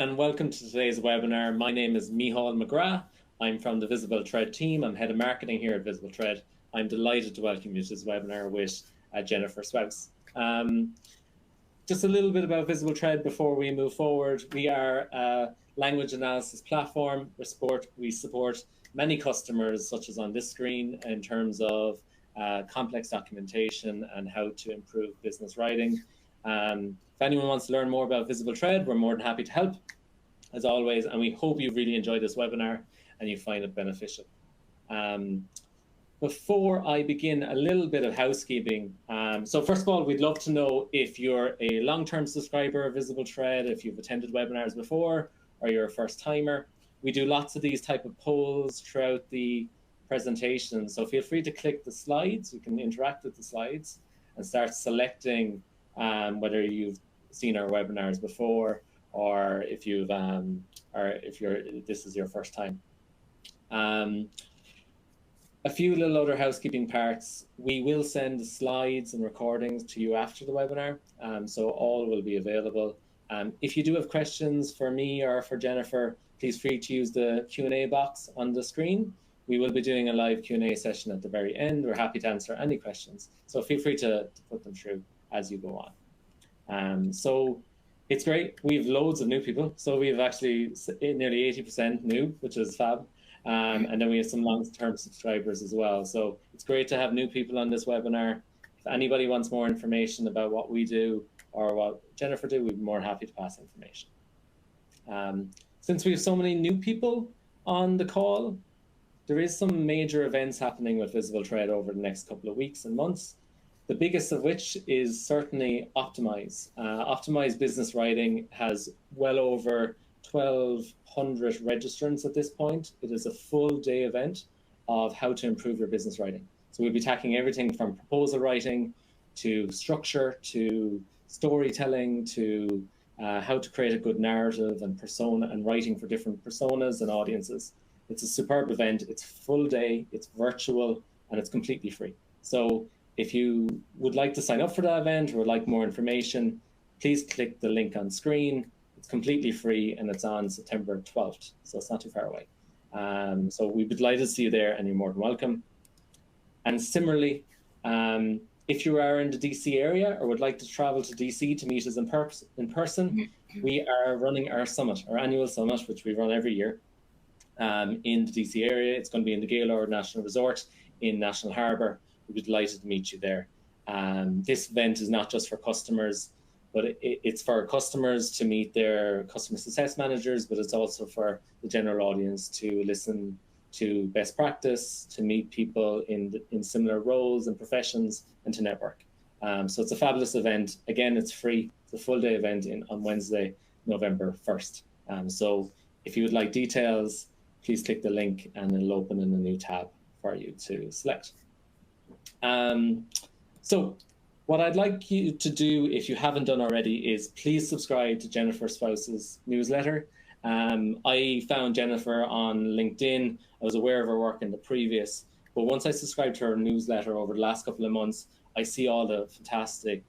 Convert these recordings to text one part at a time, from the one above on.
and welcome to today's webinar. My name is Micheál McGrath. I'm from the VisibleThread team. I'm head of marketing here at VisibleThread. I'm delighted to welcome you to this webinar with Jennifer Schaus. Just a little bit about VisibleThread before we move forward. We are a language analysis platform. We support many customers, such as on this screen, in terms of complex documentation and how to improve business writing. If anyone wants to learn more about VisibleThread, we're more than happy to help, as always, and we hope you really enjoyed this webinar and you find it beneficial. Before I begin, a little bit of housekeeping. So first of all, we'd love to know if you're a long-term subscriber of VisibleThread, if you've attended webinars before, or you're a first-timer. We do lots of these type of polls throughout the presentation, so feel free to click the slides. You can interact with the slides and start selecting whether you've seen our webinars before, or if you've this is your first time. A few little other housekeeping parts. We will send the slides and recordings to you after the webinar, so all will be available. If you do have questions for me or for Jennifer, please free to use the Q&A box on the screen. We will be doing a live Q&A session at the very end. We're happy to answer any questions, so feel free to put them through as you go on. So it's great. We have loads of new people. So we have actually nearly 80% new, which is fab. And then we have some long-term subscribers as well. So it's great to have new people on this webinar. If anybody wants more information about what we do or what Jennifer do, we'd be more happy to pass information. Since we have so many new people on the call, there is some major events happening with VisibleThread over the next couple of weeks and months. The biggest of which is certainly Optimize. Optimize Business Writing has well over 1,200 registrants at this point. It is a full day event of how to improve your business writing. So we'll be tackling everything from proposal writing to structure to storytelling to how to create a good narrative and persona and writing for different personas and audiences. It's a superb event. It's full day, it's virtual, and it's completely free. So if you would like to sign up for that event or would like more information, please click the link on screen. It's completely free and it's on September 12th, so it's not too far away. So we'd be delighted to see you there and you're more than welcome. And similarly, if you are in the DC area or would like to travel to DC to meet us in person, we are running our summit, our annual summit, which we run every year in the DC area. It's going to be in the Gaylord National Resort in National Harbour. We'd be delighted to meet you there. This event is not just for customers, but it's for customers to meet their customer success managers, but it's also for the general audience to listen to best practice, to meet people in similar roles and professions, and to network. So it's a fabulous event. Again, it's free. It's a full day event on Wednesday, November 1st. So if you would like details, please click the link and it'll open in a new tab for you to select. So what I'd like you to do, if you haven't done already, is please subscribe to Jennifer Schaus's newsletter. I found Jennifer on LinkedIn. I was aware of her work in the previous, but once I subscribed to her newsletter over the last couple of months, I see all the fantastic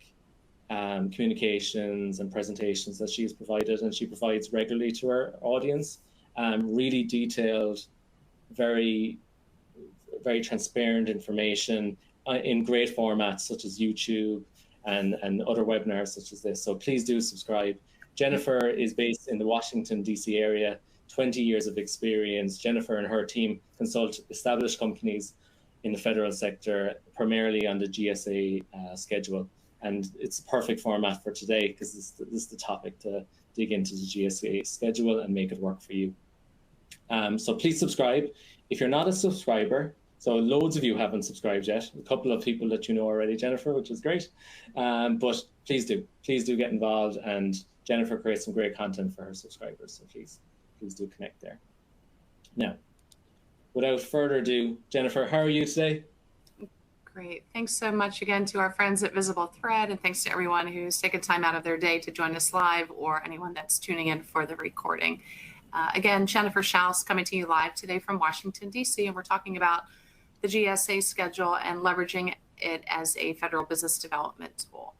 communications and presentations that she's provided, and she provides regularly to her audience. Really detailed, very transparent information in great formats such as YouTube and other webinars such as this. So please do subscribe. Jennifer is based in the Washington, D.C. area, 20 years of experience. Jennifer and her team consult established companies in the federal sector, primarily on the GSA schedule. And it's a perfect format for today because this is the topic to dig into the GSA schedule and make it work for you. So please subscribe. If you're not a subscriber, so loads of you haven't subscribed yet, a couple of people that you know already, Jennifer, which is great. But please do get involved, and Jennifer creates some great content for her subscribers. So please do connect there. Now, without further ado, Jennifer, how are you today? Great. Thanks so much again to our friends at VisibleThread, and thanks to everyone who's taken time out of their day to join us live, or anyone that's tuning in for the recording. Again, Jennifer Schaus coming to you live today from Washington, D.C., and we're talking about the GSA schedule and leveraging it as a federal business development tool.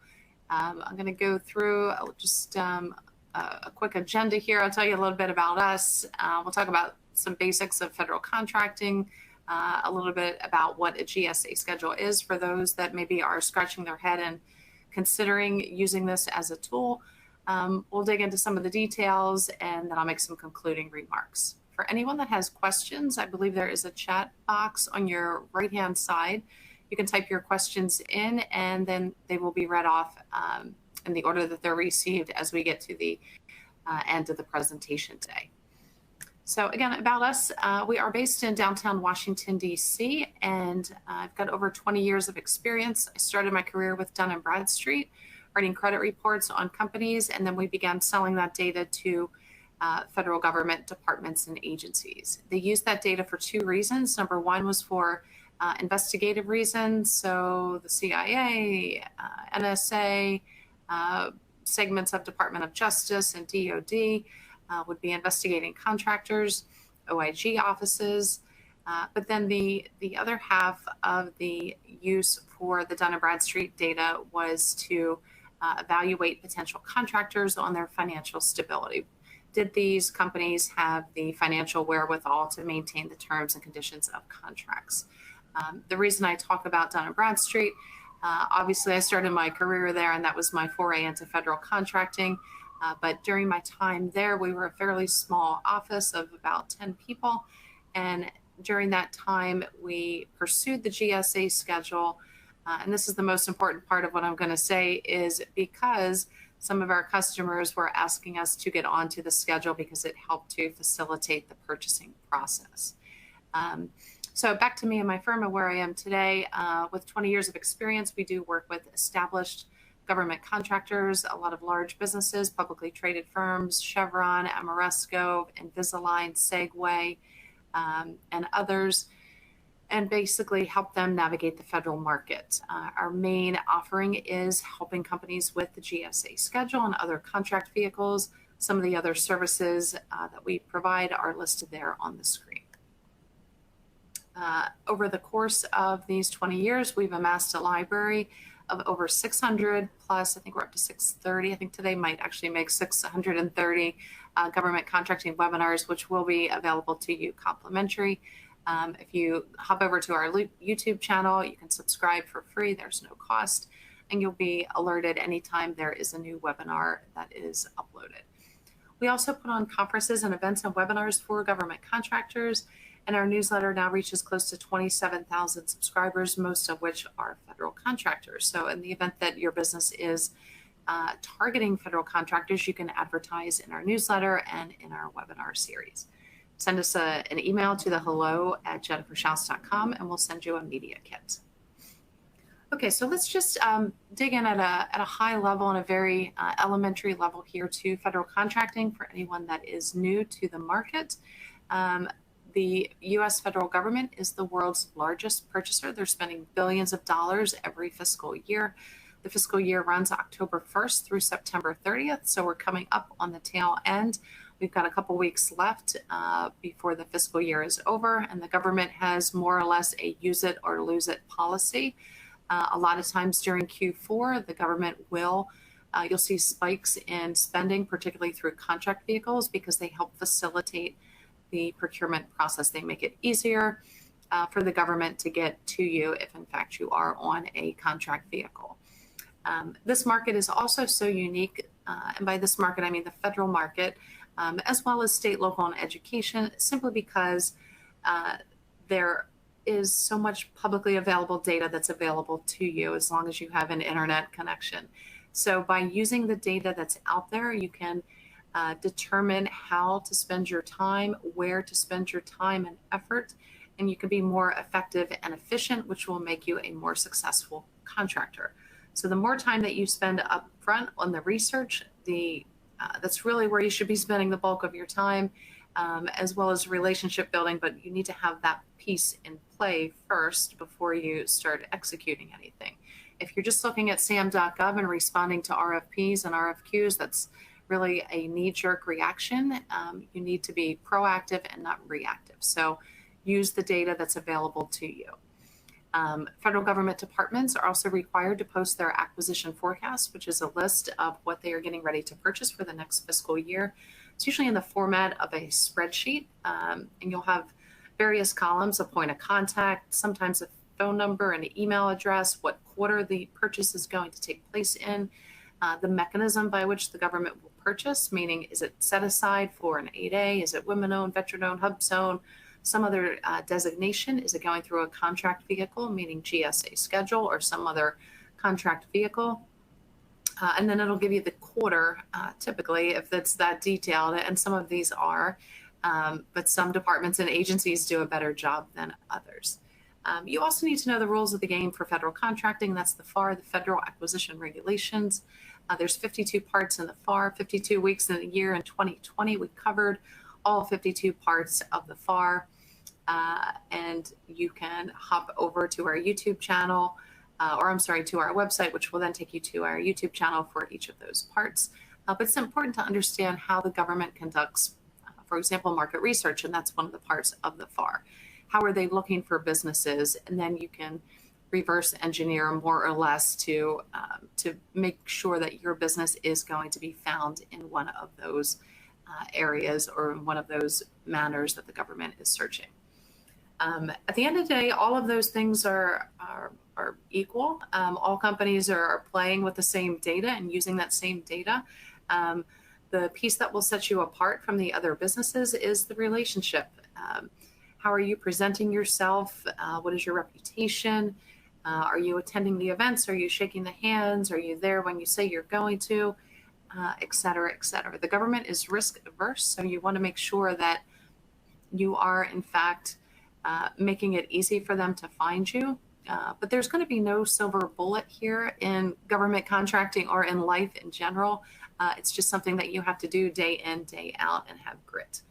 I'm going to go through just a quick agenda here. I'll tell you a little bit about us. We'll talk about some basics of federal contracting, a little bit about what a GSA schedule is for those that maybe are scratching their head and considering using this as a tool. We'll dig into some of the details, and then I'll make some concluding remarks. For anyone that has questions, I believe there is a chat box on your right-hand side. You can type your questions in, and then they will be read off in the order that they're received as we get to the end of the presentation today. So again, about us, we are based in downtown Washington, D.C., and I've got over 20 years of experience. I started my career with Dun & Bradstreet, writing credit reports on companies, and then we began selling that data to federal government departments and agencies. They used that data for two reasons. Number one was for investigative reasons, so the CIA, NSA, segments of Department of Justice and DOD would be investigating contractors, OIG offices. But then the other half of the use for the Dun & Bradstreet data was to evaluate potential contractors on their financial stability. Did these companies have the financial wherewithal to maintain the terms and conditions of contracts? The reason I talk about Dun & Bradstreet, obviously I started my career there, and that was my foray into federal contracting. But during my time there, we were a fairly small office of about 10 people. And during that time, we pursued the GSA schedule. And this is the most important part of what I'm going to say, is because some of our customers were asking us to get onto the schedule because it helped to facilitate the purchasing process. So back to me and my firm and where I am today. With 20 years of experience, we do work with established government contractors, a lot of large businesses, publicly traded firms, Chevron, Ameresco, Invisalign, Segway, and others, and basically help them navigate the federal market. Our main offering is helping companies with the GSA schedule and other contract vehicles. Some of the other services that we provide are listed there on the screen. Over the course of these 20 years, we've amassed a library of over 600 plus, I think we're up to 630. I think today might actually make 630 government contracting webinars, which will be available to you complimentary. If you hop over to our YouTube channel, you can subscribe for free. There's no cost, and you'll be alerted anytime there is a new webinar that is uploaded. We also put on conferences and events and webinars for government contractors, and our newsletter now reaches close to 27,000 subscribers, most of which are federal contractors. So in the event that your business is targeting federal contractors, you can advertise in our newsletter and in our webinar series. Send us an email to the hello@jenniferschaus.com, and we'll send you a media kit. Okay, so let's just dig in at a high level and a very elementary level here to federal contracting for anyone that is new to the market. The U.S. federal government is the world's largest purchaser. They're spending billions of dollars every fiscal year. The fiscal year runs October 1st through September 30th, so we're coming up on the tail end. We've got a couple weeks left before the fiscal year is over, and the government has more or less a use it or lose it policy. A lot of times during Q4, the government will, you'll see spikes in spending, particularly through contract vehicles, because they help facilitate the procurement process. They make it easier for the government to get to you if in fact you are on a contract vehicle. This market is also so unique, and by this market I mean the federal market, as well as state, local, and education, simply because there is so much publicly available data that's available to you as long as you have an internet connection. So by using the data that's out there, you can determine how to spend your time, where to spend your time and effort, and you can be more effective and efficient, which will make you a more successful contractor. So the more time that you spend up front on the research, that's really where you should be spending the bulk of your time, as well as relationship building, but you need to have that piece in play first before you start executing anything. If you're just looking at sam.gov and responding to RFPs and RFQs, that's really a knee-jerk reaction. You need to be proactive and not reactive. So use the data that's available to you. Federal government departments are also required to post their acquisition forecast, which is a list of what they are getting ready to purchase for the next fiscal year. It's usually in the format of a spreadsheet, and you'll have various columns, a point of contact, sometimes a phone number and an email address, what quarter the purchase is going to take place in, the mechanism by which the government will purchase, meaning is it set aside for an 8A, is it women-owned, veteran-owned, hub zone, some other designation, is it going through a contract vehicle, meaning GSA Schedule or some other contract vehicle. And then it'll give you the quarter, typically, if it's that detailed, and some of these are, but some departments and agencies do a better job than others. You also need to know the rules of the game for federal contracting. That's the FAR, the Federal Acquisition Regulations. There's 52 parts in the FAR, 52 weeks in the year. In 2020, we covered all 52 parts of the FAR. And you can hop over to our YouTube channel, to our website, which will then take you to our YouTube channel for each of those parts. But it's important to understand how the government conducts, for example, market research, and that's one of the parts of the FAR. How are they looking for businesses? And then you can reverse engineer more or less to make sure that your business is going to be found in one of those areas or in one of those manners that the government is searching. At the end of the day, all of those things are equal. All companies are playing with the same data and using that same data. The piece that will set you apart from the other businesses is the relationship. How are you presenting yourself? What is your reputation? Are you attending the events? Are you shaking the hands? Are you there when you say you're going to? Et cetera, et cetera. The government is risk averse, so you want to make sure that you are, in fact, making it easy for them to find you. But there's going to be no silver bullet here in government contracting or in life in general. It's just something that you have to do day in, day out, and have grit.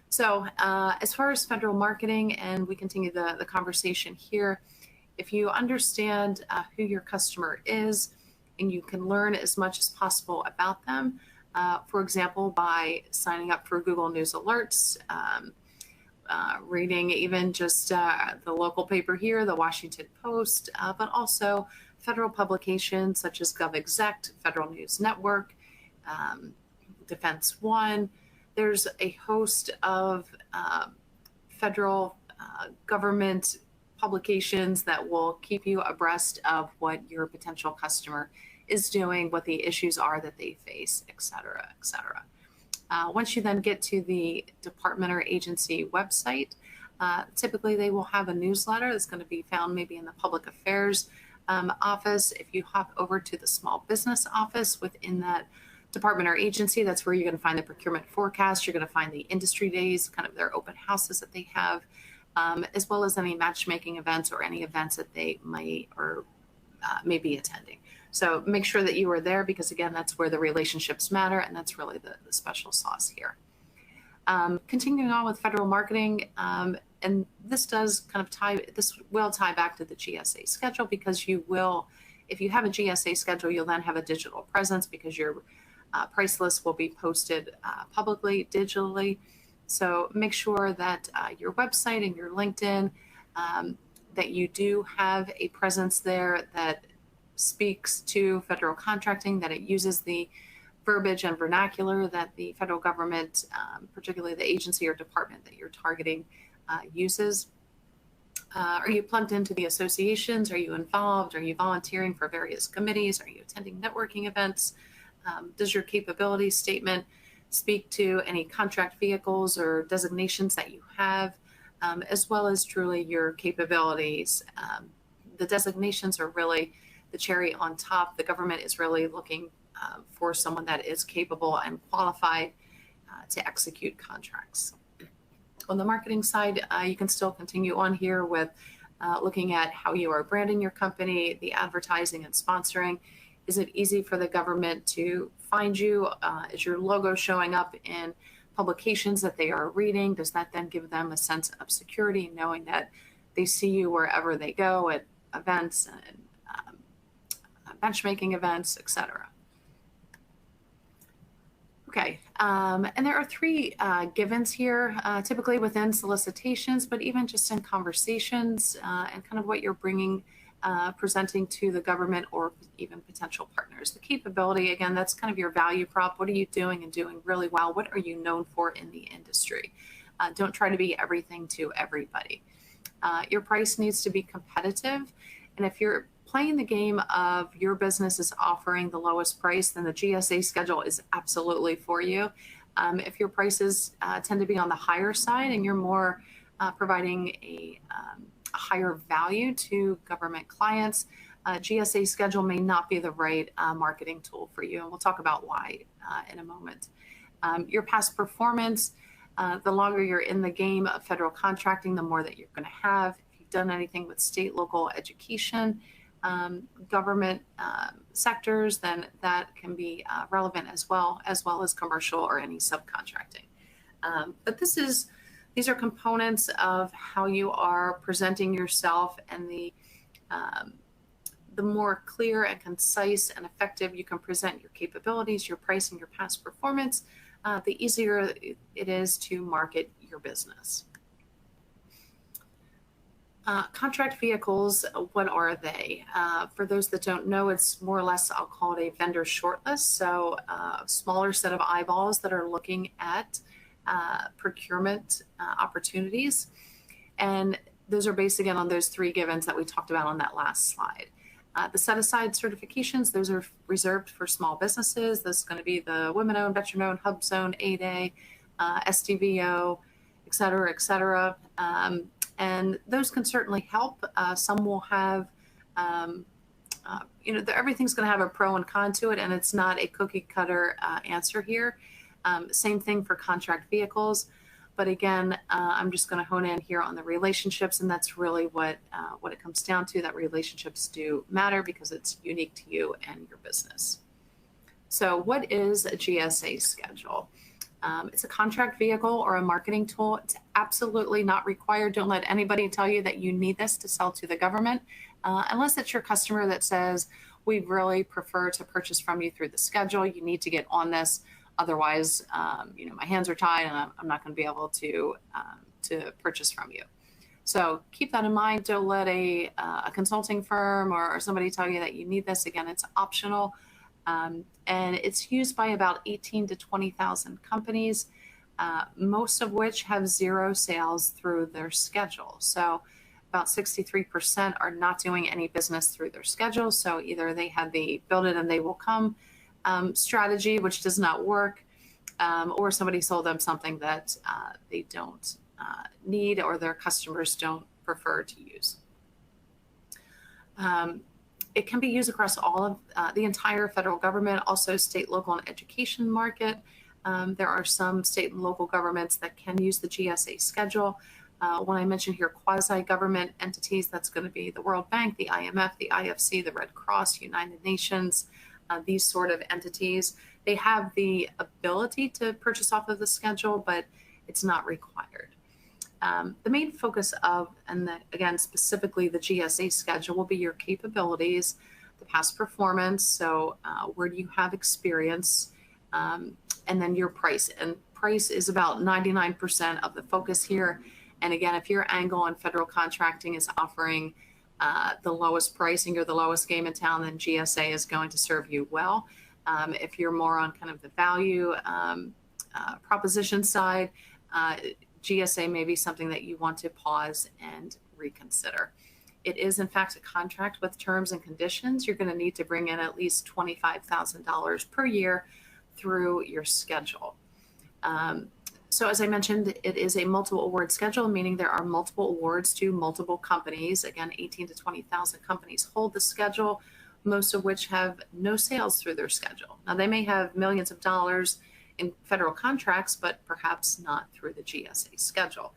So as far as federal marketing, and we continue the conversation here, if you understand who your customer is, and you can learn as much as possible about them, for example, by signing up for Google News Alerts, reading even just the local paper here, the Washington Post, but also federal publications such as GovExec, Federal News Network, Defense One. There's a host of federal government publications that will keep you abreast of what your potential customer is doing, what the issues are that they face, et cetera, et cetera. Once you then get to the department or agency website, typically they will have a newsletter that's going to be found maybe in the public affairs office. If you hop over to the small business office within that department or agency, that's where you're going to find the procurement forecast. You're going to find the industry days, kind of their open houses that they have, as well as any matchmaking events or any events that they might or may be attending. So make sure that you are there, because again, that's where the relationships matter, and that's really the special sauce here. Continuing on with federal marketing, and this will tie back to the GSA schedule, because you will, if you have a GSA schedule, you'll then have a digital presence, because your price list will be posted publicly, digitally. So make sure that your website and your LinkedIn, that you do have a presence there that speaks to federal contracting, that it uses the verbiage and vernacular that the federal government, particularly the agency or department that you're targeting, uses. Are you plugged into the associations? Are you involved? Are you volunteering for various committees? Are you attending networking events? Does your capability statement speak to any contract vehicles or designations that you have, as well as truly your capabilities? The designations are really the cherry on top. The government is really looking for someone that is capable and qualified to execute contracts. On the marketing side, you can still continue on here with looking at how you are branding your company, the advertising and sponsoring. Is it easy for the government to find you? Is your logo showing up in publications that they are reading? Does that then give them a sense of security, knowing that they see you wherever they go, at events and benchmarking events, etc.? Okay, and there are three givens here, typically within solicitations, but even just in conversations and kind of what you're bringing, presenting to the government or even potential partners. The capability, again, that's kind of your value prop. What are you doing and doing really well? What are you known for in the industry? Don't try to be everything to everybody. Your price needs to be competitive, and if you're playing the game of your business is offering the lowest price, then the GSA schedule is absolutely for you. If your prices tend to be on the higher side and you're more providing a higher value to government clients, GSA schedule may not be the right marketing tool for you. And we'll talk about why in a moment. Your past performance, the longer you're in the game of federal contracting, the more that you're going to have. If you've done anything with state, local education, government sectors, then that can be relevant as well as commercial or any subcontracting. But these are components of how you are presenting yourself, and the more clear and concise and effective you can present your capabilities, your pricing, your past performance, the easier it is to market your business. Contract vehicles, what are they? For those that don't know, it's more or less, I'll call it a vendor shortlist. So a smaller set of eyeballs that are looking at procurement opportunities. And those are based, again, on those three givens that we talked about on that last slide. The set-aside certifications, those are reserved for small businesses. This is going to be the women-owned, veteran-owned, hub zone, 8A, STVO, et cetera, et cetera. And those can certainly help. Some will have, everything's going to have a pro and con to it, and it's not a cookie cutter answer here. Same thing for contract vehicles. But again, I'm just going to hone in here on the relationships, and that's really what it comes down to, that relationships do matter because it's unique to you and your business. So what is a GSA schedule? It's a contract vehicle or a marketing tool. It's absolutely not required. Don't let anybody tell you that you need this to sell to the government, unless it's your customer that says, we really prefer to purchase from you through the schedule. You need to get on this. Otherwise, my hands are tied and I'm not going to be able to purchase from you. So keep that in mind. Don't let a consulting firm or somebody tell you that you need this. Again, it's optional. And it's used by about 18 to 20,000 companies, most of which have zero sales through their schedule. So about 63% are not doing any business through their schedule. So either they had the build it and they will come strategy, which does not work, or somebody sold them something that they don't need or their customers don't prefer to use. It can be used across all of the entire federal government, also state, local, and education market. There are some state and local governments that can use the GSA schedule. When I mention here quasi-government entities, that's going to be the World Bank, the IMF, the IFC, the Red Cross, United Nations, these sort of entities. They have the ability to purchase off of the schedule, but it's not required. The main focus of, and again, specifically the GSA schedule, will be your capabilities, the past performance, so where do you have experience, and then your price. And price is about 99% of the focus here. And again, if your angle on federal contracting is offering the lowest pricing, you're the lowest game in town, then GSA is going to serve you well. If you're more on kind of the value proposition side, GSA may be something that you want to pause and reconsider. It is, in fact, a contract with terms and conditions. You're going to need to bring in at least $25,000 per year through your schedule. So as I mentioned, it is a multiple award schedule, meaning there are multiple awards to multiple companies. Again, 18 to 20,000 companies hold the schedule, most of which have no sales through their schedule. Now, they may have millions of dollars in federal contracts, but perhaps not through the GSA schedule.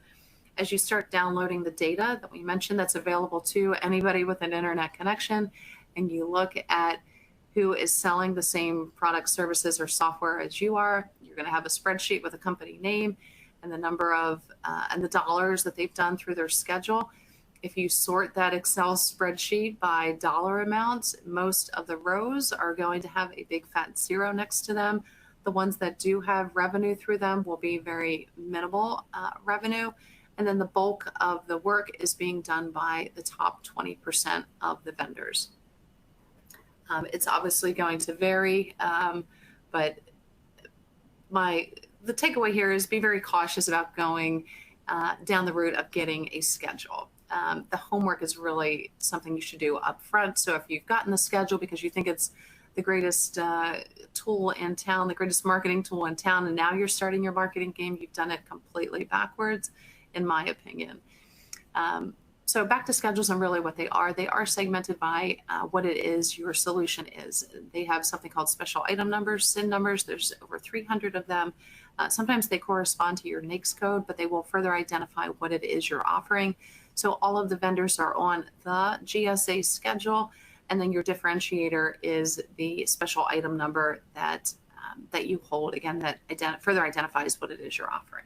As you start downloading the data that we mentioned that's available to anybody with an internet connection, and you look at who is selling the same products, services, or software as you are, you're going to have a spreadsheet with a company name and the number of and the dollars that they've done through their schedule. If you sort that Excel spreadsheet by dollar amounts, most of the rows are going to have a big fat zero next to them. The ones that do have revenue through them will be very minimal revenue. And then the bulk of the work is being done by the top 20% of the vendors. It's obviously going to vary, but the takeaway here is be very cautious about going down the route of getting a schedule. The homework is really something you should do up front. So if you've gotten the schedule because you think it's the greatest tool in town, the greatest marketing tool in town, and now you're starting your marketing game, you've done it completely backwards, in my opinion. So back to schedules and really what they are segmented by what it is your solution is. They have something called special item numbers, SIN numbers. There's over 300 of them. Sometimes they correspond to your NAICS code, but they will further identify what it is you're offering. So all of the vendors are on the GSA schedule, and then your differentiator is the special item number that you hold, again, that further identifies what it is you're offering.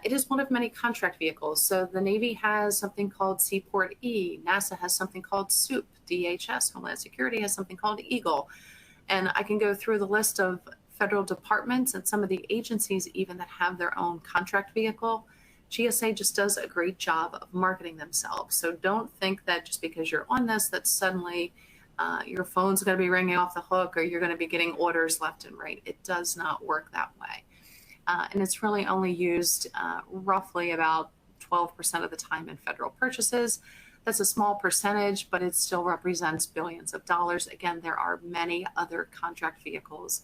It is one of many contract vehicles. So the Navy has something called Seaport E, NASA has something called SOUP, DHS, Homeland Security has something called EAGLE. And I can go through the list of federal departments and some of the agencies even that have their own contract vehicle. GSA just does a great job of marketing themselves. So don't think that just because you're on this, that suddenly your phone's going to be ringing off the hook or you're going to be getting orders left and right. It does not work that way. And it's really only used roughly about 12% of the time in federal purchases. That's a small percentage, but it still represents billions of dollars. Again, there are many other contract vehicles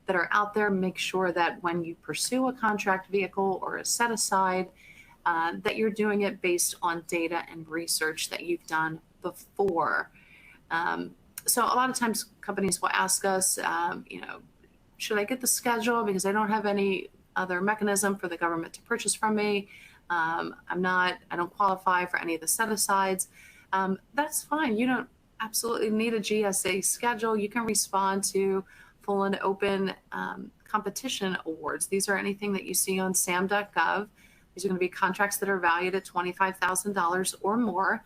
that are out there. Make sure that when you pursue a contract vehicle or a set aside, that you're doing it based on data and research that you've done before. So a lot of times companies will ask us, should I get the schedule because I don't have any other mechanism for the government to purchase from me? I don't qualify for any of the set asides. That's fine. You don't absolutely need a GSA schedule. You can respond to full and open competition awards. These are anything that you see on sam.gov. These are going to be contracts that are valued at $25,000 or more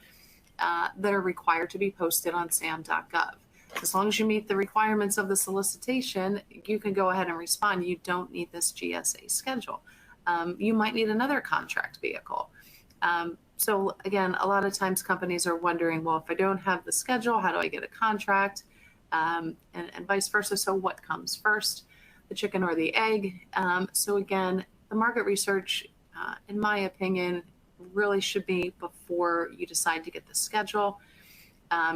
that are required to be posted on sam.gov. As long as you meet the requirements of the solicitation, you can go ahead and respond. You don't need this GSA schedule. You might need another contract vehicle. So again, a lot of times companies are wondering, well, if I don't have the schedule, how do I get a contract? And vice versa. So what comes first, the chicken or the egg? So again, the market research, in my opinion, really should be before you decide to get the schedule.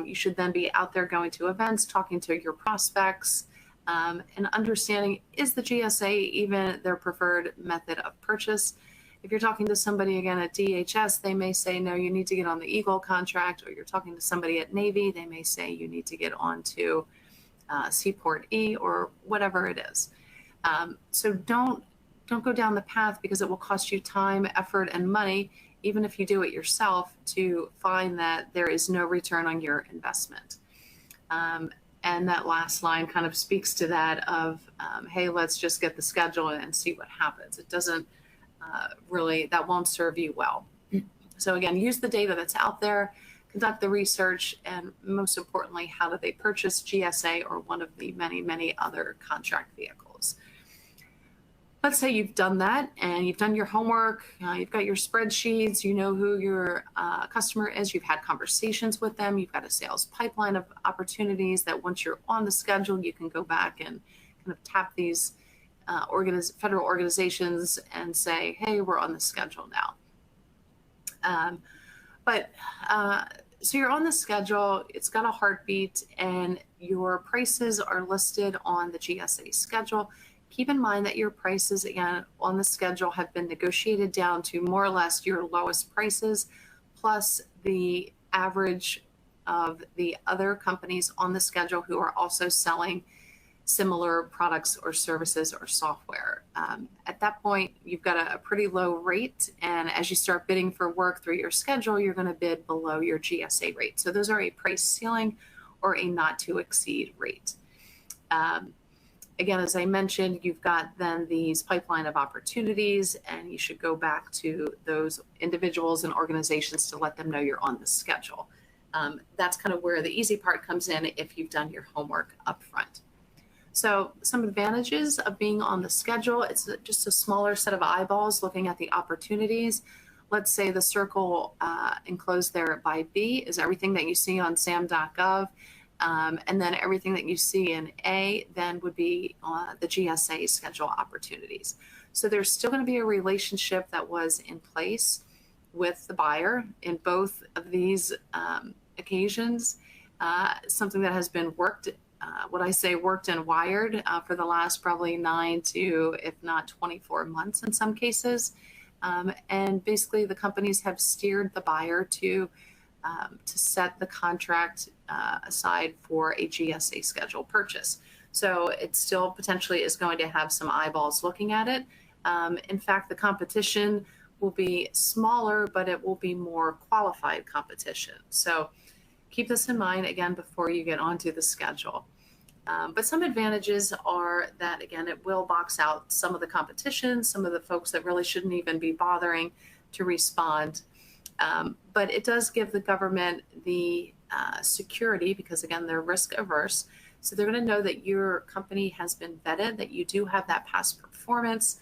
You should then be out there going to events, talking to your prospects, and understanding, is the GSA even their preferred method of purchase? If you're talking to somebody, again, at DHS, they may say, no, you need to get on the EAGLE contract, or you're talking to somebody at Navy, they may say you need to get onto Seaport E or whatever it is. So don't go down the path because it will cost you time, effort, and money, even if you do it yourself, to find that there is no return on your investment. And that last line kind of speaks to that of, hey, let's just get the schedule and see what happens. It doesn't really, that won't serve you well. So again, use the data that's out there, conduct the research, and most importantly, how do they purchase GSA or one of the many, many other contract vehicles? Let's say you've done that and you've done your homework, you've got your spreadsheets, you know who your customer is, you've had conversations with them, you've got a sales pipeline of opportunities that once you're on the schedule, you can go back and kind of tap these federal organizations and say, hey, we're on the schedule now. So you're on the schedule, it's got a heartbeat, and your prices are listed on the GSA schedule. Keep in mind that your prices, again, on the schedule have been negotiated down to more or less your lowest prices, plus the average of the other companies on the schedule who are also selling similar products or services or software. At that point, you've got a pretty low rate, and as you start bidding for work through your schedule, you're going to bid below your GSA rate. So those are a price ceiling or a not to exceed rate. Again, as I mentioned, you've got then these pipeline of opportunities, and you should go back to those individuals and organizations to let them know you're on the schedule. That's kind of where the easy part comes in if you've done your homework up front. So some advantages of being on the schedule, it's just a smaller set of eyeballs looking at the opportunities. Let's say the circle enclosed there by B is everything that you see on sam.gov. And then everything that you see in A then would be the GSA schedule opportunities. So there's still going to be a relationship that was in place with the buyer in both of these occasions, something that has been worked, what I say worked and wired for the last probably 9 to, if not 24 months in some cases. And basically the companies have steered the buyer to set the contract aside for a GSA schedule purchase. So it still potentially is going to have some eyeballs looking at it. In fact, the competition will be smaller, but it will be more qualified competition. So keep this in mind, again, before you get onto the schedule. But some advantages are that, again, it will box out some of the competition, some of the folks that really shouldn't even be bothering to respond. But it does give the government the security because, again, they're risk averse. So they're going to know that your company has been vetted, that you do have that past performance,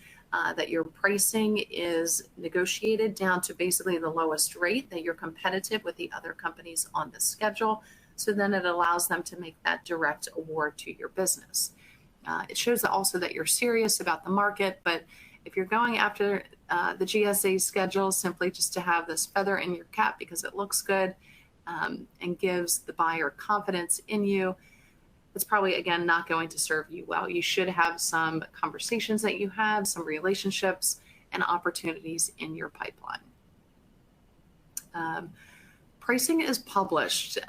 that your pricing is negotiated down to basically the lowest rate, that you're competitive with the other companies on the schedule. So then it allows them to make that direct award to your business. It shows also that you're serious about the market, but if you're going after the GSA schedule simply just to have this feather in your cap because it looks good and gives the buyer confidence in you, it's probably, again, not going to serve you well. You should have some conversations that you have, some relationships and opportunities in your pipeline. Pricing is published.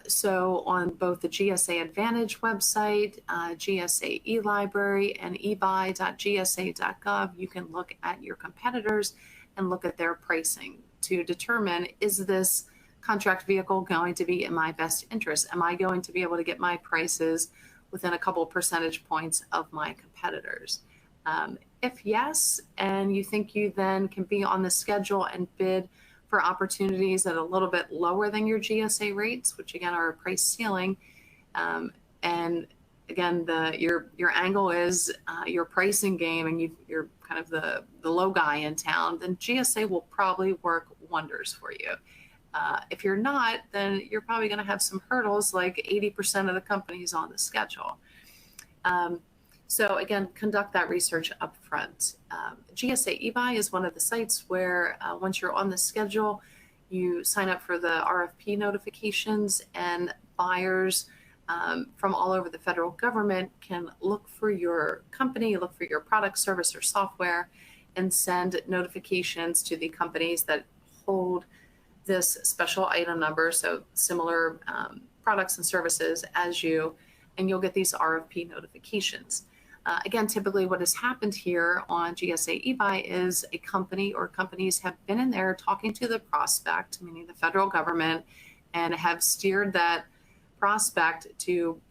So on both the GSA Advantage website, GSA eLibrary, and ebuy.gsa.gov, you can look at your competitors and look at their pricing to determine, is this contract vehicle going to be in my best interest? Am I going to be able to get my prices within a couple percentage points of my competitors? If yes, and you think you then can be on the schedule and bid for opportunities at a little bit lower than your GSA rates, which again are a price ceiling, and again your angle is your pricing game, and you're kind of the low guy in town, then GSA will probably work wonders for you. If you're not, then you're probably going to have some hurdles like 80% of the companies on the schedule. So again, conduct that research up front. GSA eBuy is one of the sites where once you're on the schedule, you sign up for the RFP notifications, and buyers from all over the federal government can look for your company, look for your product, service, or software, and send notifications to the companies that hold this special item number, so similar products and services as you, and you'll get these RFP notifications. Again, typically what has happened here on GSA eBuy is a company or companies have been in there talking to the prospect, meaning the federal government, and have steered that prospect to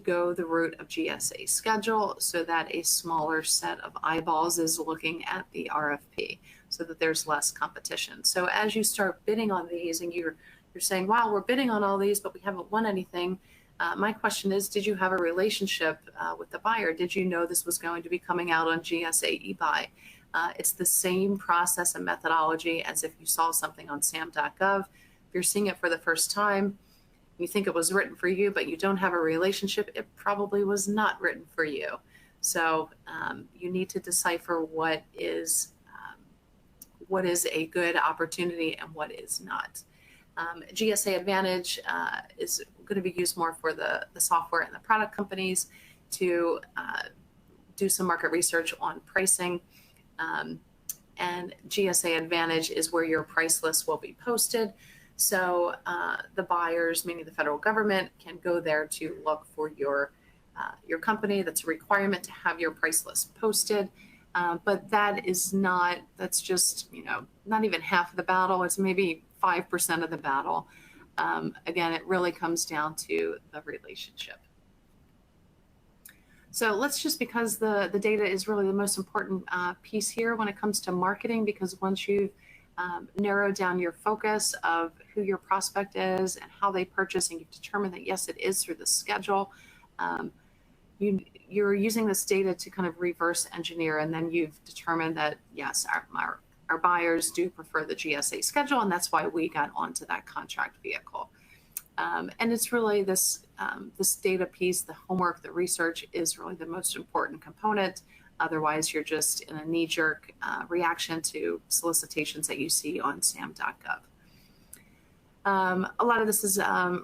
go the route of GSA schedule so that a smaller set of eyeballs is looking at the RFP so that there's less competition. So as you start bidding on these and you're saying, wow, we're bidding on all these, but we haven't won anything. My question is, did you have a relationship with the buyer? Did you know this was going to be coming out on GSA eBuy? It's the same process and methodology as if you saw something on sam.gov. If you're seeing it for the first time, you think it was written for you, but you don't have a relationship, it probably was not written for you. So you need to decipher what is a good opportunity and what is not. GSA Advantage is going to be used more for the software and the product companies to do some market research on pricing. And GSA Advantage is where your price list will be posted. So the buyers, meaning the federal government, can go there to look for your company. That's a requirement to have your price list posted. But that's just, not even half of the battle. It's maybe 5% of the battle. Again, it really comes down to the relationship. So let's just, because the data is really the most important piece here when it comes to marketing, because once you've narrowed down your focus of who your prospect is and how they purchase, and you've determined that, yes, it is through the schedule, you're using this data to kind of reverse engineer, and then you've determined that yes, our buyers do prefer the GSA schedule, and that's why we got onto that contract vehicle. And it's really this data piece, the homework, the research is really the most important component. Otherwise, you're just in a knee-jerk reaction to solicitations that you see on sam.gov. A lot of this is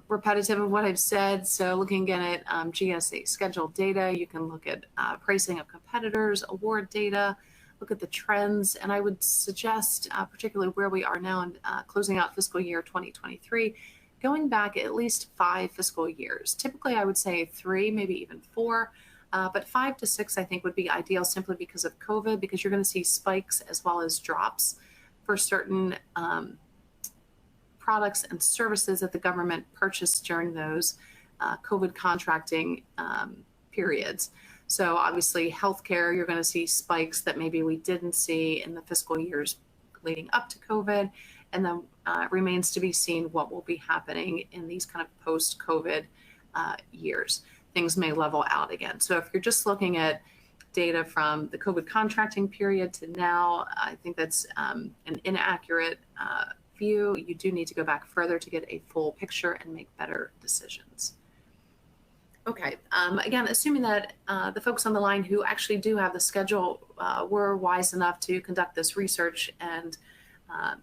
repetitive of what I've said. So looking again at GSA schedule data, you can look at pricing of competitors, award data, look at the trends. And I would suggest, particularly where we are now in closing out fiscal year 2023, going back at least 5 fiscal years. Typically, I would say 3, maybe even 4. But 5 to 6, I think, would be ideal simply because of COVID, because you're going to see spikes as well as drops for certain products and services that the government purchased during those COVID contracting periods. So obviously healthcare, you're going to see spikes that maybe we didn't see in the fiscal years leading up to COVID. And then it remains to be seen what will be happening in these kind of post-COVID years. Things may level out again. So if you're just looking at data from the COVID contracting period to now, I think that's an inaccurate view. You do need to go back further to get a full picture and make better decisions. Okay, again, assuming that the folks on the line who actually do have the schedule were wise enough to conduct this research and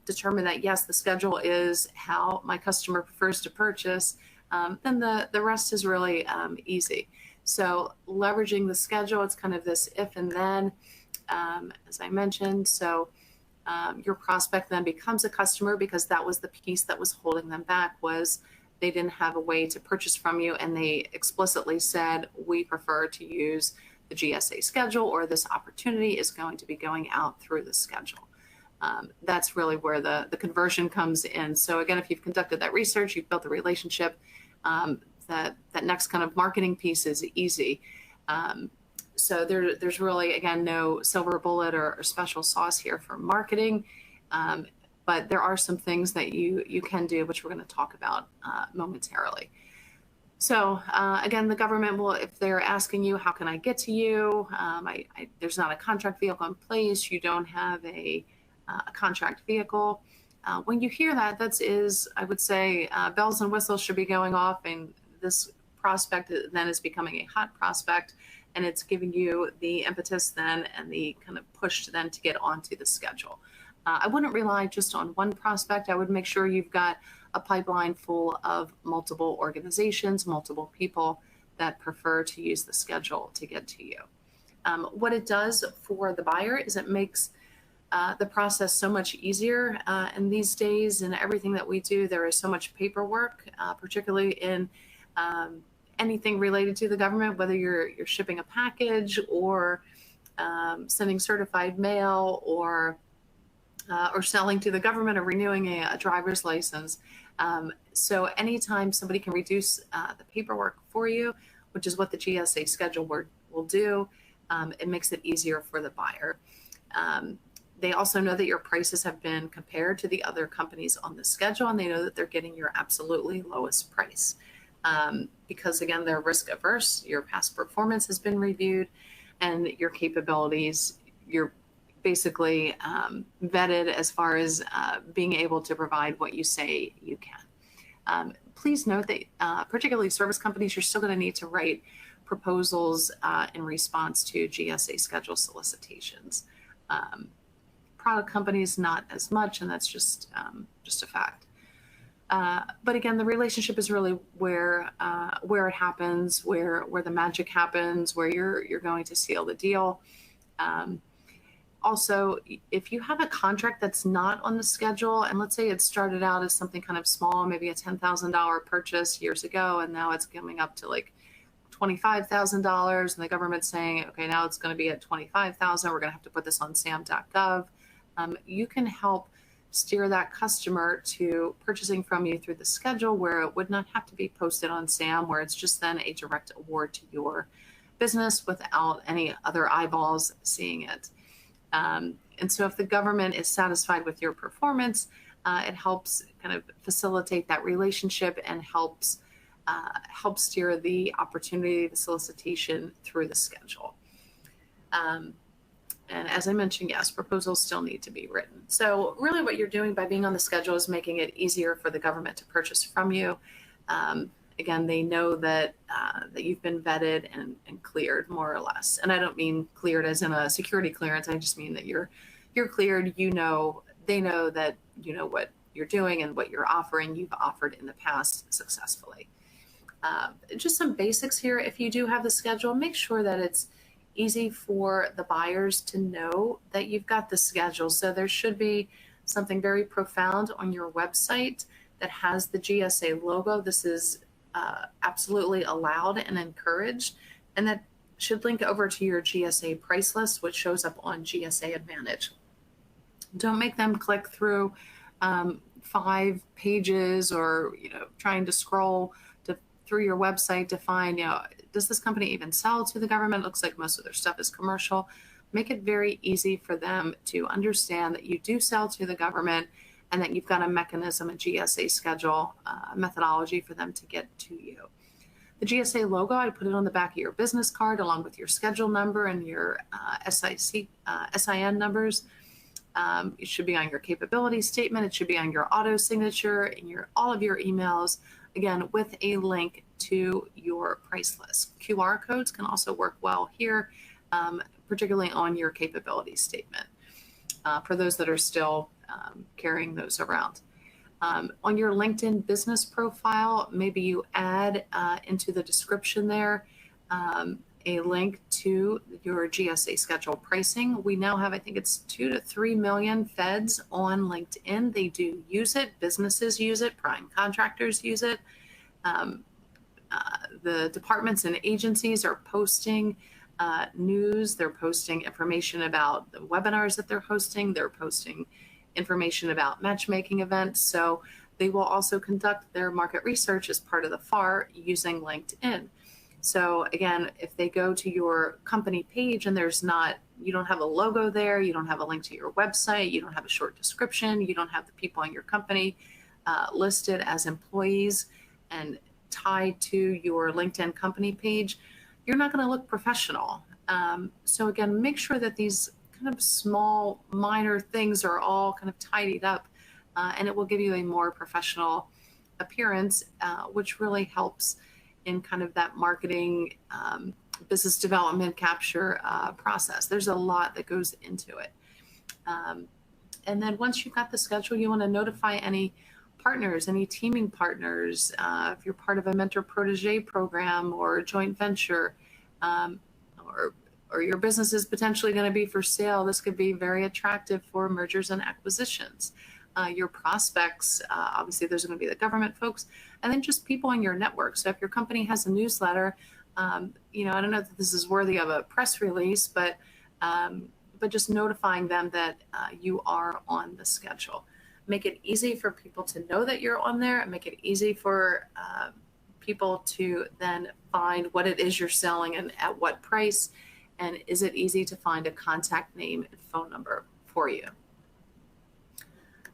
determine that, yes, the schedule is how my customer prefers to purchase, then the rest is really easy. So leveraging the schedule, it's kind of this if and then, as I mentioned. So your prospect then becomes a customer because that was the piece that was holding them back, was they didn't have a way to purchase from you, and they explicitly said, we prefer to use the GSA schedule, or this opportunity is going to be going out through the schedule. That's really where the conversion comes in. So again, if you've conducted that research, you've built the relationship, that next kind of marketing piece is easy. So there's really, again, no silver bullet or special sauce here for marketing. But there are some things that you can do, which we're going to talk about momentarily. So again, the government will, if they're asking you, how can I get to you? There's not a contract vehicle in place. You don't have a contract vehicle. When you hear that, I would say, bells and whistles should be going off, and this prospect then is becoming a hot prospect, and it's giving you the impetus then and the kind of push then to get onto the schedule. I wouldn't rely just on one prospect. I would make sure you've got a pipeline full of multiple organizations, multiple people that prefer to use the schedule to get to you. What it does for the buyer is it makes the process so much easier. And these days, in everything that we do, there is so much paperwork, particularly in anything related to the government, whether you're shipping a package or sending certified mail or selling to the government or renewing a driver's license. So anytime somebody can reduce the paperwork for you, which is what the GSA schedule will do, it makes it easier for the buyer. They also know that your prices have been compared to the other companies on the schedule, and they know that they're getting your absolutely lowest price. Because again, they're risk averse, your past performance has been reviewed, and your capabilities, you're basically vetted as far as being able to provide what you say you can. Please note that particularly service companies, you're still going to need to write proposals in response to GSA schedule solicitations. Product companies, not as much, and that's just a fact. But again, the relationship is really where it happens, where the magic happens, where you're going to seal the deal. Also, if you have a contract that's not on the schedule, and let's say it started out as something kind of small, maybe a $10,000 purchase years ago, and now it's coming up to like $25,000, and the government's saying, okay, now it's going to be at $25,000. We're going to have to put this on sam.gov. You can help steer that customer to purchasing from you through the schedule, where it would not have to be posted on SAM, where it's just then a direct award to your business without any other eyeballs seeing it. And so if the government is satisfied with your performance, it helps kind of facilitate that relationship and helps help steer the opportunity, the solicitation through the schedule. And as I mentioned, yes, proposals still need to be written. So really what you're doing by being on the schedule is making it easier for the government to purchase from you. Again, they know that that you've been vetted and cleared, more or less. And I don't mean cleared as in a security clearance. I just mean that you're cleared. You know, they know that you know what you're doing and what you're offering. You've offered in the past successfully. Just some basics here. If you do have the schedule, make sure that it's easy for the buyers to know that you've got the schedule. So there should be something very profound on your website that has the GSA logo. This is absolutely allowed and encouraged, and that should link over to your GSA price list, which shows up on GSA Advantage. Don't make them click through 5 pages or trying to scroll through your website to find does this company even sell to the government? It looks like most of their stuff is commercial. Make it very easy for them to understand that you do sell to the government and that you've got a mechanism, a GSA schedule methodology for them to get to you. The GSA logo, I put it on the back of your business card along with your schedule number and your SIN numbers. It should be on your capability statement. It should be on your auto signature and all of your emails, again, with a link to your price list. QR codes can also work well here, particularly on your capability statement for those that are still carrying those around. On your LinkedIn business profile, maybe you add into the description there a link to your GSA schedule pricing. We now have, I think it's 2 to 3 million feds on LinkedIn. They do use it. Businesses use it. Prime contractors use it. The departments and agencies are posting news. They're posting information about the webinars that they're hosting. They're posting information about matchmaking events. So they will also conduct their market research as part of the FAR using LinkedIn. So again, if they go to your company page and you don't have a logo there, you don't have a link to your website, you don't have a short description, you don't have the people in your company listed as employees and tied to your LinkedIn company page, you're not going to look professional. So again, make sure that these kind of small, minor things are all kind of tidied up, and it will give you a more professional appearance, which really helps in kind of that marketing, business development capture process. There's a lot that goes into it. And then once you've got the schedule, you want to notify any partners, any teaming partners, if you're part of a mentor protege program or a joint venture, or your business is potentially going to be for sale. This could be very attractive for mergers and acquisitions. Your prospects, obviously there's going to be the government folks, and then just people in your network. So if your company has a newsletter, I don't know that this is worthy of a press release, but just notifying them that you are on the schedule. Make it easy for people to know that you're on there, and make it easy for people to then find what it is you're selling and at what price, and is it easy to find a contact name and phone number for you.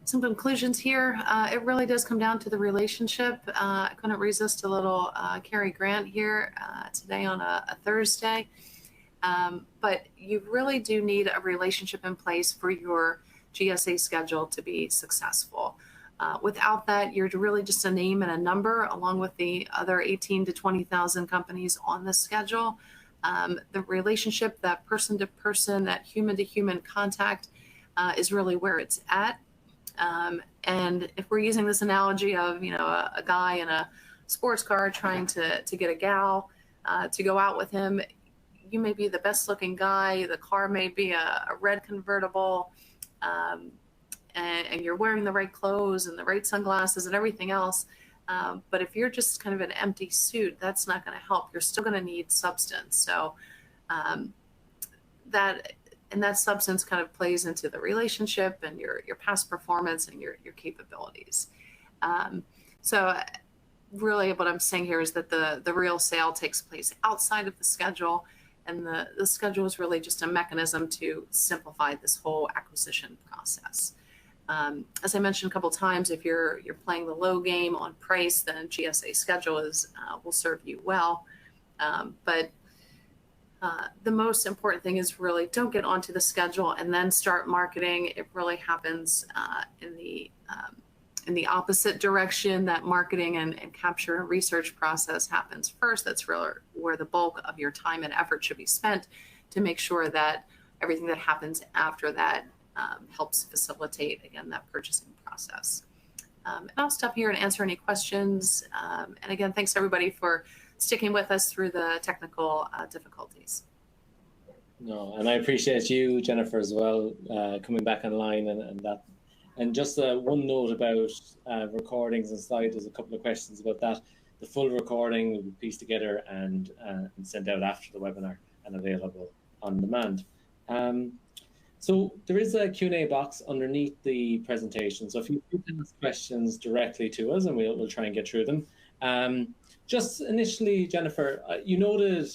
Some conclusions here. It really does come down to the relationship. I couldn't resist a little Cary Grant here today on a Thursday. But you really do need a relationship in place for your GSA schedule to be successful. Without that, you're really just a name and a number along with the other 18 to 20,000 companies on the schedule. The relationship, that person to person, that human to human contact is really where it's at. And if we're using this analogy of, a guy in a sports car trying to get a gal to go out with him, you may be the best looking guy. The car may be a red convertible, and you're wearing the right clothes and the right sunglasses and everything else. But if you're just kind of an empty suit, that's not going to help. You're still going to need substance. So that substance kind of plays into the relationship and your past performance and your capabilities. So really what I'm saying here is that the real sale takes place outside of the schedule, and the schedule is really just a mechanism to simplify this whole acquisition process. As I mentioned a couple times, if you're playing the low game on price, then GSA Schedule will serve you well. But the most important thing is really don't get onto the schedule and then start marketing. It really happens in the opposite direction. That marketing and capture and research process happens first. That's really where the bulk of your time and effort should be spent, to make sure that everything that happens after that helps facilitate, again, that purchasing process. And I'll stop here and answer any questions. And again, thanks everybody for sticking with us through the technical difficulties. No, and I appreciate you, Jennifer, as well, coming back online and that. And just one note about recordings and slides. There's a couple of questions about that. The full recording will be pieced together and sent out after the webinar and available on demand. So there is a Q&A box underneath the presentation. So if you can ask questions directly to us, and we'll try and get through them. Just initially, Jennifer, you noted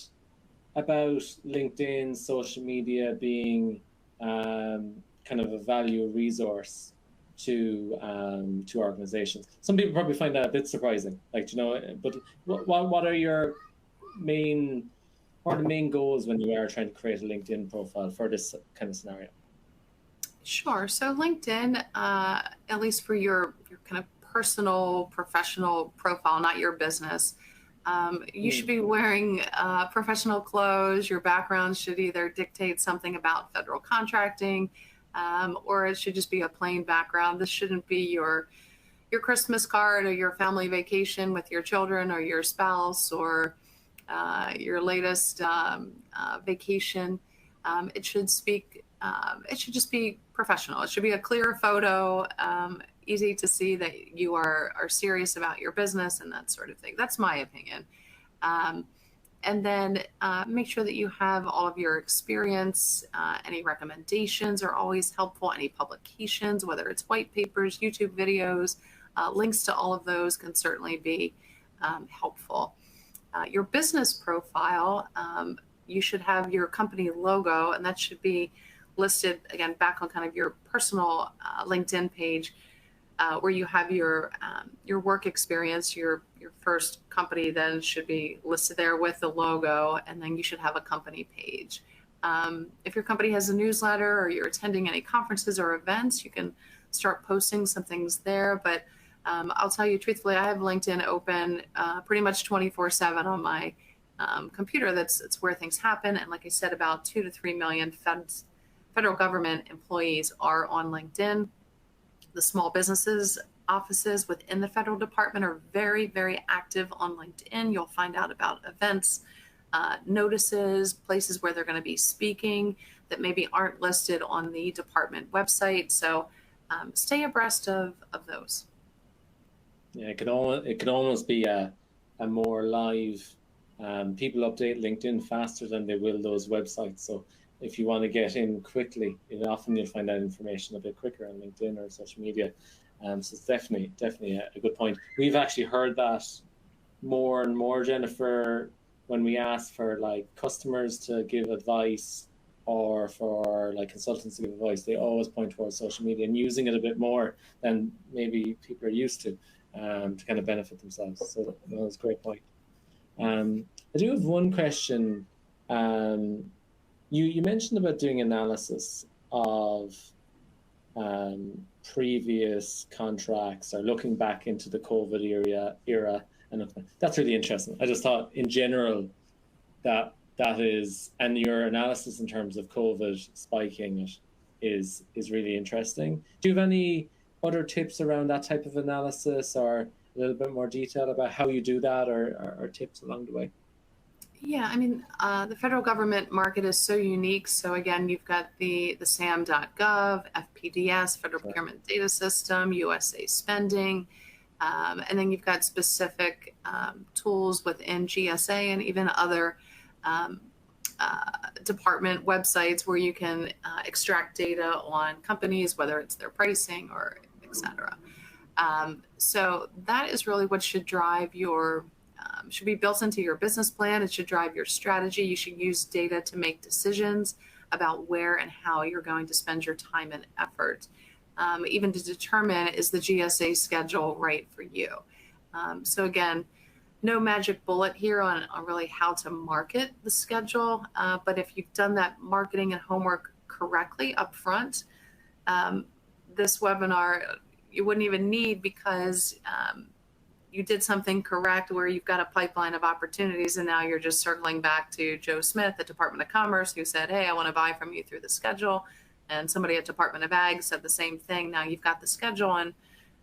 about LinkedIn, social media being kind of a value resource to organizations. Some people probably find that a bit surprising, like, you know, but what are your main goals when you are trying to create a LinkedIn profile for this kind of scenario? Sure. So LinkedIn, at least for your kind of personal, professional profile, not your business, you should be wearing professional clothes. Your background should either dictate something about federal contracting, or it should just be a plain background. This shouldn't be your Christmas card or your family vacation with your children or your spouse, or your latest vacation. It should just be professional. It should be a clear photo, easy to see that you are serious about your business and that sort of thing. That's my opinion. And then make sure that you have all of your experience. Any recommendations are always helpful. Any publications, whether it's white papers, YouTube videos, links to all of those can certainly be helpful. Your business profile, you should have your company logo, and that should be listed, again, back on kind of your personal LinkedIn page, where you have your work experience. Your first company then should be listed there with the logo, and then you should have a company page. If your company has a newsletter or you're attending any conferences or events, you can start posting some things there. But I'll tell you truthfully, I have LinkedIn open pretty much 24/7 on my computer. It's where things happen. And like I said, about 2 to 3 million federal government employees are on LinkedIn. The small businesses offices within the federal department are very, very active on LinkedIn. You'll find out about events, notices, places where they're going to be speaking that maybe aren't listed on the department website. So stay abreast of those. Yeah, it could almost be a more live. People update LinkedIn faster than they will those websites. So if you want to get in quickly, often you'll find that information a bit quicker on LinkedIn or social media. So it's definitely a good point. We've actually heard that more and more, Jennifer, when we ask for like customers to give advice or for like consultants to give advice. They always point towards social media and using it a bit more than maybe people are used to kind of benefit themselves. So that was a great point. I do have one question. You mentioned about doing analysis of previous contracts or looking back into the COVID era, and that's really interesting. I just thought in general that is, and your analysis in terms of COVID spiking it is really interesting. Do you have any other tips around that type of analysis, or a little bit more detail about how you do that, or tips along the way? Yeah, I mean, the federal government market is so unique. So again, you've got the SAM.gov, FPDS, Federal Procurement Data System, USA Spending, and then you've got specific tools within GSA and even other department websites where you can extract data on companies, whether it's their pricing or et cetera. So that is really what should drive your should be built into your business plan. It should drive your strategy. You should use data to make decisions about where and how you're going to spend your time and effort. even to determine, is the GSA schedule right for you? So again, no magic bullet here on really how to market the schedule, but if you've done that marketing and homework correctly up front, this webinar you wouldn't even need, because you did something correct where you've got a pipeline of opportunities, and now you're just circling back to Joe Smith at Department of Commerce who said, hey, I want to buy from you through the schedule, and somebody at Department of Ag said the same thing. Now you've got the schedule,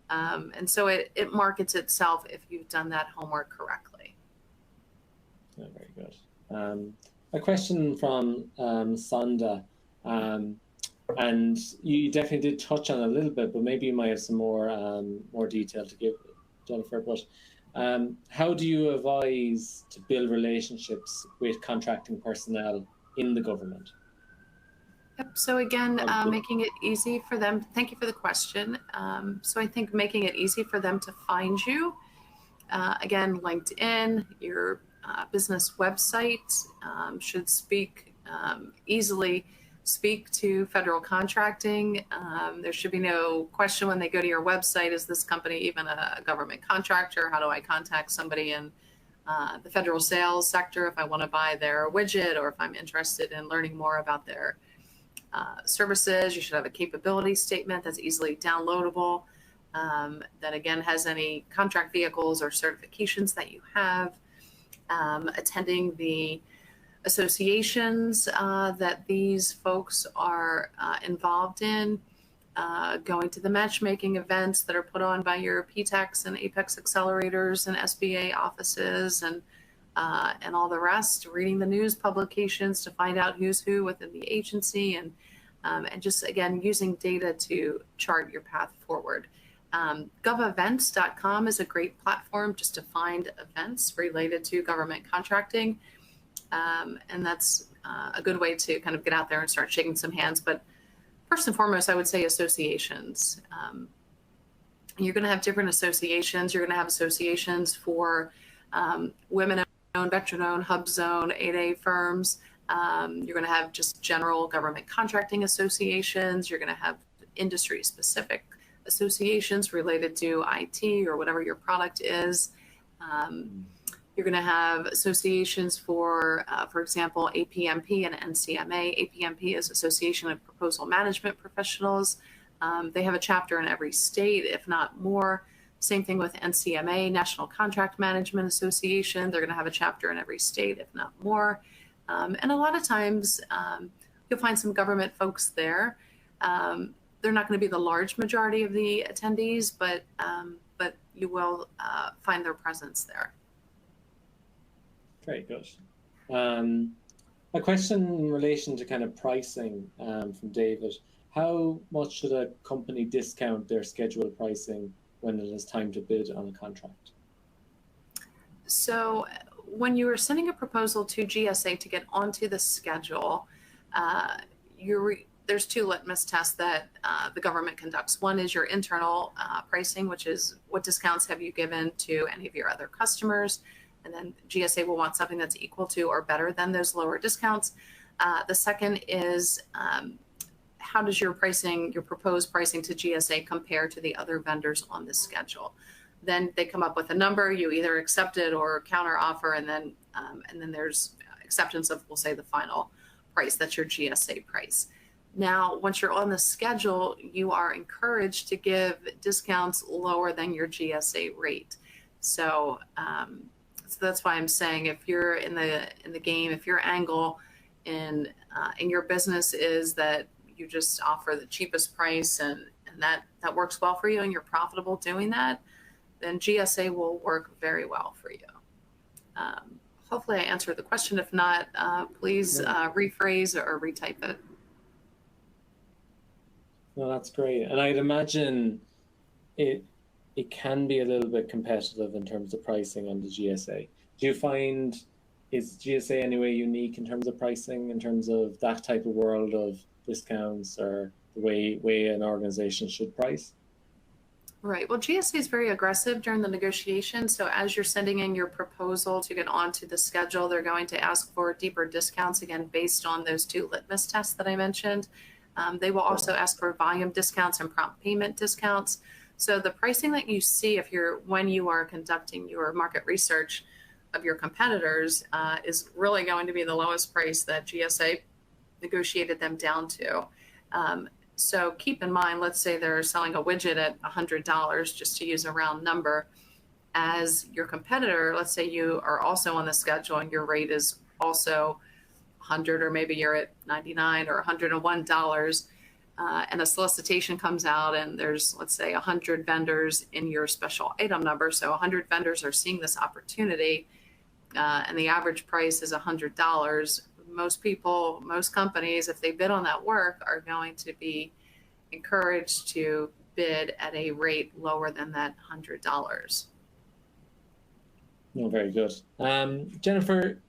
and so it markets itself if you've done that homework correctly. Yeah, very good. A question from Sonda, and you definitely did touch on it a little bit, but maybe you might have some more detail to give, Jennifer. But how do you advise to build relationships with contracting personnel in the government? Yep. So again, making it easy for them. Thank you for the question. So I think making it easy for them to find you. Again, LinkedIn, your business website should easily speak to federal contracting. There should be no question when they go to your website, is this company even a government contractor? How do I contact somebody in the federal sales sector if I want to buy their widget, or if I'm interested in learning more about their services? You should have a capability statement that's easily downloadable, that again has any contract vehicles or certifications that you have, attending the associations that these folks are involved in, going to the matchmaking events that are put on by your PTACs and Apex accelerators and SBA offices, and all the rest, reading the news publications to find out who's who within the agency, and just again using data to chart your path forward. Govevents.com is a great platform just to find events related to government contracting. And that's a good way to kind of get out there and start shaking some hands. But first and foremost, I would say associations. You're going to have different associations. You're going to have associations for women-owned, veteran-owned, hub zone, 8A firms. You're going to have just general government contracting associations. You're going to have industry-specific associations related to IT or whatever your product is. You're going to have associations for example, APMP and NCMA. APMP is Association of Proposal Management Professionals. They have a chapter in every state, if not more. Same thing with NCMA, National Contract Management Association. They're going to have a chapter in every state, if not more. And a lot of times you'll find some government folks there. They're not going to be the large majority of the attendees, but you will find their presence there. Very good. A question in relation to kind of pricing from David. How much should a company discount their schedule pricing when it is time to bid on a contract? So when you are sending a proposal to GSA to get onto the schedule, there's two litmus tests that the government conducts. One is your internal pricing, which is what discounts have you given to any of your other customers. And then GSA will want something that's equal to or better than those lower discounts. The second is how does your proposed pricing to GSA compare to the other vendors on the schedule? Then they come up with a number, you either accept it or counter offer, and then there's acceptance of, we'll say, the final price. That's your GSA price. Now, once you're on the schedule, you are encouraged to give discounts lower than your GSA rate. So that's why I'm saying, if you're in the game, if your angle in your business is that you just offer the cheapest price and that works well for you and you're profitable doing that, then GSA will work very well for you. Hopefully I answered the question. If not, please rephrase or retype it. No, that's great. And I'd imagine it can be a little bit competitive in terms of pricing on the GSA. Do you find, is GSA anyway unique in terms of pricing, in terms of that type of world of discounts or the way an organization should price? Right. Well, GSA is very aggressive during the negotiation. So as you're sending in your proposal to get onto the schedule, they're going to ask for deeper discounts, again, based on those two litmus tests that I mentioned. They will also ask for volume discounts and prompt payment discounts. So the pricing that you see when you are conducting your market research of your competitors is really going to be the lowest price that GSA negotiated them down to. So keep in mind, let's say they're selling a widget at $100, just to use a round number. As your competitor, let's say you are also on the schedule and your rate is also 100, or maybe you're at 99 or $101, and a solicitation comes out and there's, let's say, 100 vendors in your special item number. So 100 vendors are seeing this opportunity, and the average price is $100. Most people, most companies, if they bid on that work, are going to be encouraged to bid at a rate lower than that $100. No, very good. Jennifer,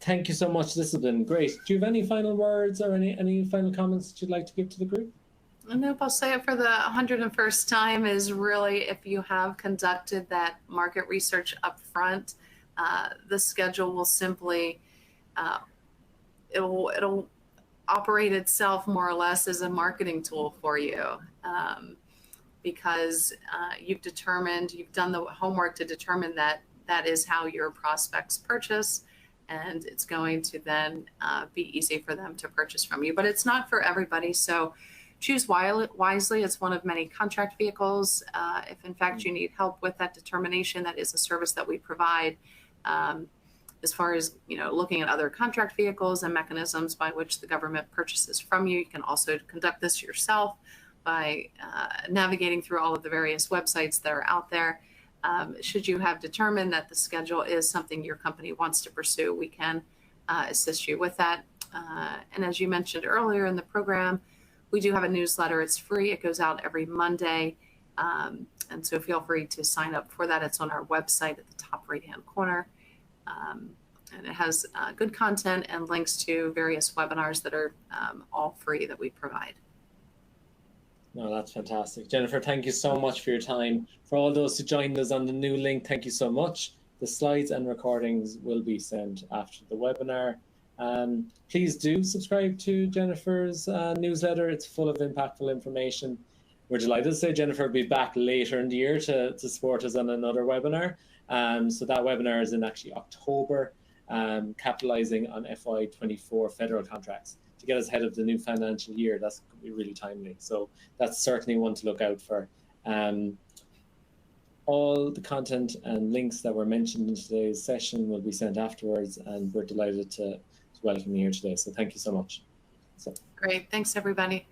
thank you so much. This has been great. Do you have any final words or any final comments that you'd like to give to the group? Nope, I'll say it for the 101st time is really, if you have conducted that market research up front, the schedule will simply, it'll operate itself more or less as a marketing tool for you, because you've done the homework to determine that that is how your prospects purchase, and it's going to then be easy for them to purchase from you. But it's not for everybody, so choose wisely. It's one of many contract vehicles. If in fact you need help with that determination, that is a service that we provide. As far as looking at other contract vehicles and mechanisms by which the government purchases from you, you can also conduct this yourself by navigating through all of the various websites that are out there. Should you have determined that the schedule is something your company wants to pursue, we can assist you with that. And as you mentioned earlier in the program, we do have a newsletter. It's free. It goes out every Monday. And so feel free to sign up for that. It's on our website at the top right-hand corner. And it has good content and links to various webinars that are all free that we provide. No, that's fantastic. Jennifer, thank you so much for your time. For all those who joined us on the new link, thank you so much. The slides and recordings will be sent after the webinar. Please do subscribe to Jennifer's newsletter. It's full of impactful information. We're delighted to say Jennifer will be back later in the year to support us on another webinar. So that webinar is in actually October, capitalizing on FY24 federal contracts to get us ahead of the new financial year. That's going to be really timely. So that's certainly one to look out for. All the content and links that were mentioned in today's session will be sent afterwards, and we're delighted to welcome you here today. So thank you so much. Great. Thanks, everybody.